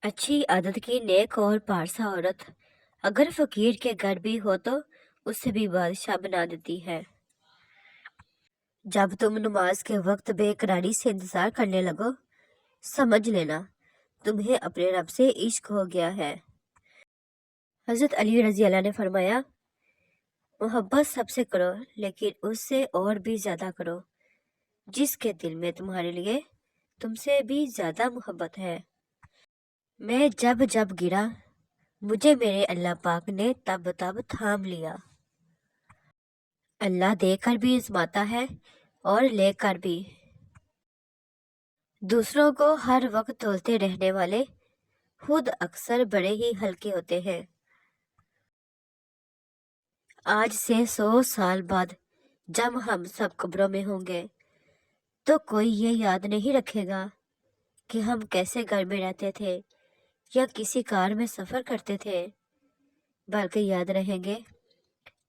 अच्छी आदत की नेक और पारसा औरत अगर फकीर के घर भी हो तो उसे भी बादशाह बना देती है। जब तुम नमाज के वक्त बेकरारी से इंतजार करने लगो, समझ लेना तुम्हें अपने रब से इश्क हो गया है। हजरत अली रजी अल्लाह ने फरमाया, मोहब्बत सबसे करो लेकिन उससे और भी ज्यादा करो जिसके दिल में तुम्हारे लिए तुमसे भी ज्यादा मोहब्बत है। मैं जब जब गिरा, मुझे मेरे अल्लाह पाक ने तब तब थाम लिया। अल्लाह देकर भी आजमाता है और लेकर भी। दूसरों को हर वक्त तोलते रहने वाले खुद अक्सर बड़े ही हल्के होते हैं। आज से 100 साल बाद जब हम सब कब्रों में होंगे तो कोई ये याद नहीं रखेगा कि हम कैसे घर में रहते थे या किसी कार में सफर करते थे, बल्कि याद रहेंगे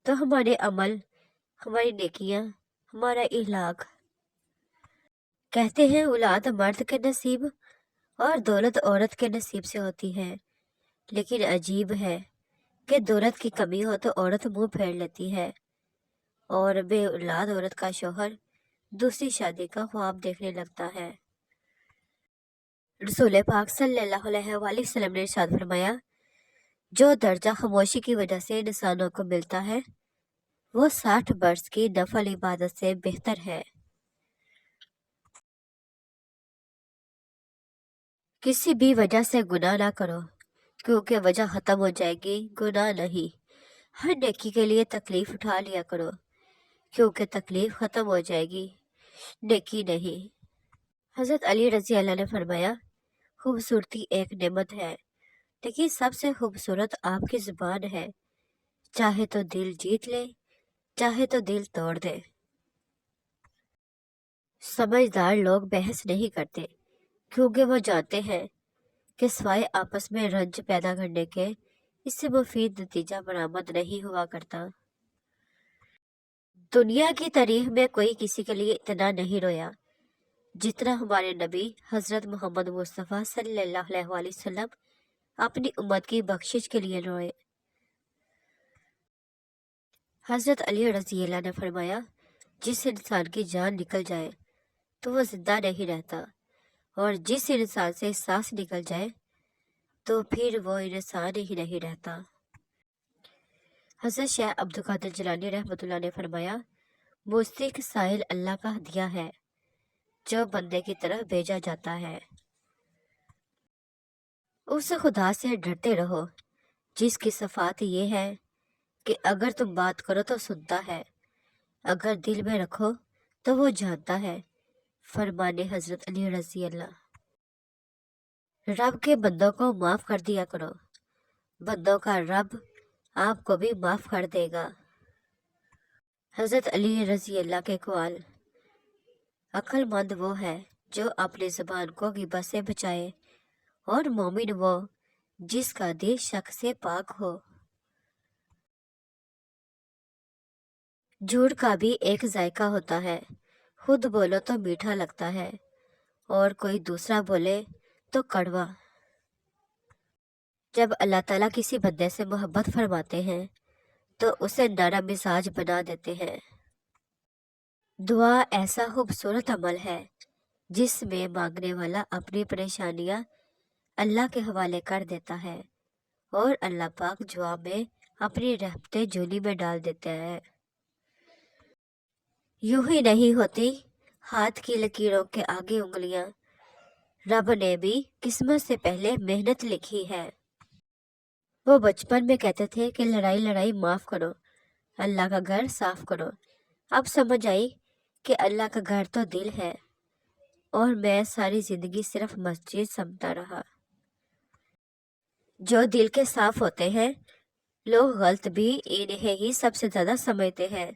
तो हमारे अमल, हमारी नेकियां, हमारा इखलाक। कहते हैं औलाद मर्द के नसीब और दौलत औरत के नसीब से होती है, लेकिन अजीब है कि दौलत की कमी हो तो औरत मुंह फेर लेती है और बे औलाद औरत का शौहर दूसरी शादी का ख्वाब देखने लगता है। रसूल पाक सल्लल्लाहु अलैहि वसल्लम ने इरशाद फरमाया, जो दर्जा खामोशी की वजह से इंसानों को मिलता है वो 60 बरस की नफल इबादत से बेहतर है। किसी भी वजह से गुनाह ना करो, क्योंकि वजह खत्म हो जाएगी, गुनाह नहीं। हर नेकी के लिए तकलीफ उठा लिया करो, क्योंकि तकलीफ खत्म हो जाएगी, नेकी नहीं। हजरत अली रजी अल्लाह ने फरमाया, खूबसूरती एक नेमत है, लेकिन सबसे खूबसूरत आपकी जुबान है। चाहे तो दिल जीत ले, चाहे तो दिल तोड़ दे। समझदार लोग बहस नहीं करते, क्योंकि वो जानते हैं कि सिवाय आपस में रंज पैदा करने के इससे मुफीद नतीजा बरामद नहीं हुआ करता। दुनिया की तारीख में कोई किसी के लिए इतना नहीं रोया जितना हमारे नबी हजरत मोहम्मद मुस्तफ़ा सल्लल्लाहु अलैहि वसल्लम अपनी उम्मत की बख्शिश के लिए रोए। हजरत अली रज़ी अल्लाह ने फरमाया, जिस इंसान की जान निकल जाए तो वो जिंदा नहीं रहता, और जिस इंसान से सांस निकल जाए तो फिर वो इंसान ही नहीं रहता। हजरत शेख अब्दुल कादिर जिलानी रहमतुल्लाह ने फरमाया, मुस्तहिक साहिल अल्लाह का हदिया है जो बंदे की तरफ भेजा जाता है। उस खुदा से डरते रहो जिसकी सफात ये है कि अगर तुम बात करो तो सुनता है, अगर दिल में रखो तो वो जानता है। फरमाने हजरत अली रजी अल्लाह। रब के बंदों को माफ कर दिया करो, बंदों का रब आपको भी माफ कर देगा। हजरत अली रजी अल्लाह के कवाल, अक्लमंद वो है जो अपनी जुबान को गिबा से बचाए, और मोमिन वो जिसका दिल शक से पाक हो। झूठ का भी एक जायका होता है, खुद बोलो तो मीठा लगता है और कोई दूसरा बोले तो कड़वा। जब अल्लाह ताला किसी बंदे से मोहब्बत फरमाते हैं तो उसे नरम मिजाज बना देते हैं। दुआ ऐसा खूबसूरत अमल है जिसमें मांगने वाला अपनी परेशानियां अल्लाह के हवाले कर देता है और अल्लाह पाक जवाब में अपनी रहमतें झोली में डाल देते हैं। यूं ही नहीं होती हाथ की लकीरों के आगे उंगलियां, रब ने भी किस्मत से पहले मेहनत लिखी है। वो बचपन में कहते थे कि लड़ाई लड़ाई माफ करो, अल्लाह का घर साफ करो। अब समझ आई कि अल्लाह का घर तो दिल है, और मैं सारी जिंदगी सिर्फ मस्जिद समझता रहा। जो दिल के साफ होते हैं लोग गलत भी इन्हें ही सबसे ज्यादा समझते हैं।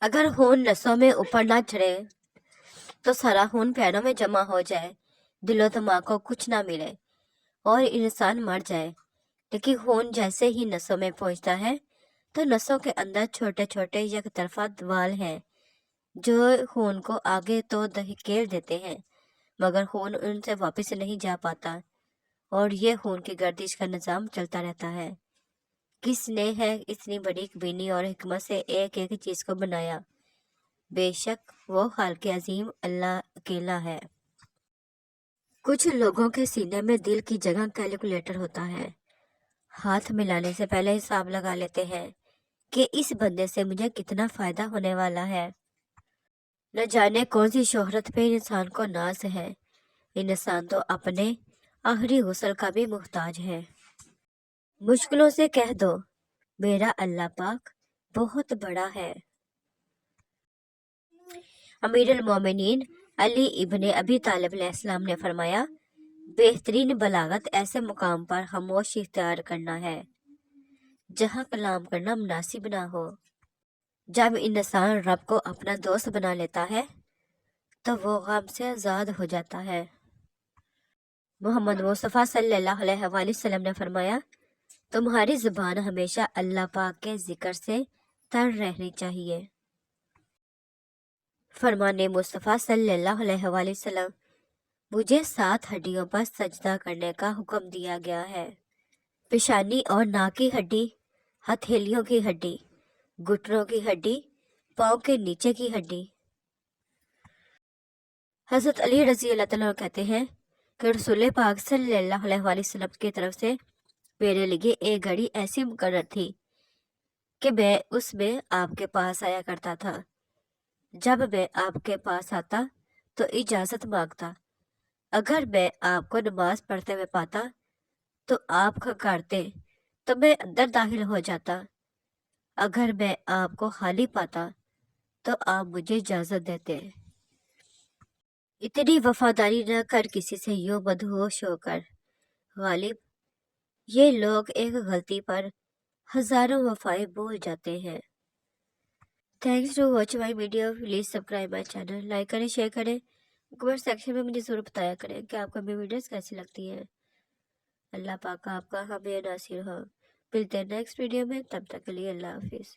अगर खून नसों में ऊपर ना चढ़े तो सारा खून पैरों में जमा हो जाए, दिलो दिमाग को कुछ ना मिले और इंसान मर जाए। लेकिन खून जैसे ही नसों में पहुंचता है तो नसों के अंदर छोटे छोटे एक तरफा वाल हैं जो खून को आगे तो धकेल देते हैं मगर खून उनसे वापस नहीं जा पाता और ये खून की गर्दिश का निज़ाम चलता रहता है। किसने है इतनी बड़ी कबीनी और हिकमत से एक एक चीज़ को बनाया? बेशक वो खालिक अजीम अल्लाह अकेला है। कुछ लोगों के सीने में दिल की जगह कैलकुलेटर होता है। हाथ मिलाने से पहले हिसाब लगा लेते हैं कि इस बंदे से मुझे कितना फ़ायदा होने वाला है। न जाने कौन सी शोहरत पे इंसान को नाज है। इंसान तो अपने आखिरी गुस्ल का भी मुहताज है। मुश्किलों से कह दो मेरा अल्लाह पाक बहुत बड़ा है। अमीरुल मोमिनीन अली इब्ने अबी तालिब अलैहिस्सलाम ने फरमाया, बेहतरीन बलागत ऐसे मुकाम पर खामोशी इख्तियार करना है जहाँ कलाम करना मुनासिब ना हो। जब इंसान रब को अपना दोस्त बना लेता है तो वो गम से आज़ाद हो जाता है। मोहम्मद मुस्तफ़ा सल्लल्लाहु अलैहि वसल्लम ने फरमाया, तुम्हारी ज़ुबान हमेशा अल्लाह पाक के जिक्र से तर रहनी चाहिए। फरमाने मुस्तफ़ा सल्लल्लाहु अलैहि वसल्लम, मुझे 7 हड्डियों पर सजदा करने का हुक्म दिया गया है। पेशानी और नाक की हड्डी, हथेलियों की हड्डी, घुटनों की हड्डी, पाँव के नीचे की हड्डी। हज़रत अली रज़ी अल्लाह तआला कहते हैं कि रसूल पाक सल्लल्लाहु अलैहि वसल्लम की तरफ से मेरे लिए एक घड़ी ऐसी मुकर्रर थी कि मैं उसमें आपके पास आया करता था। जब मैं आपके पास आता तो इजाज़त मांगता। अगर मैं आपको नमाज पढ़ते हुए पाता तो आप खड़काते तो मैं अंदर दाखिल हो जाता। अगर मैं आपको खाली पाता तो आप मुझे इजाज़त देते। इतनी वफादारी न कर किसी से यूं मदहोश होकर। गालिब, ये लोग एक गलती पर हजारों वफाएं भूल जाते हैं। Thanks to watch my video. Please subscribe my channel, like करें, शेयर करें। कमेंट सेक्शन में मुझे ज़रूर बताया करें कि आपको मेरी वीडियोस कैसी लगती हैं। अल्लाह पाक आपका हमें नासिर हो। मिलते हैं नेक्स्ट वीडियो में, तब तक के लिए अल्लाह हाफिज़।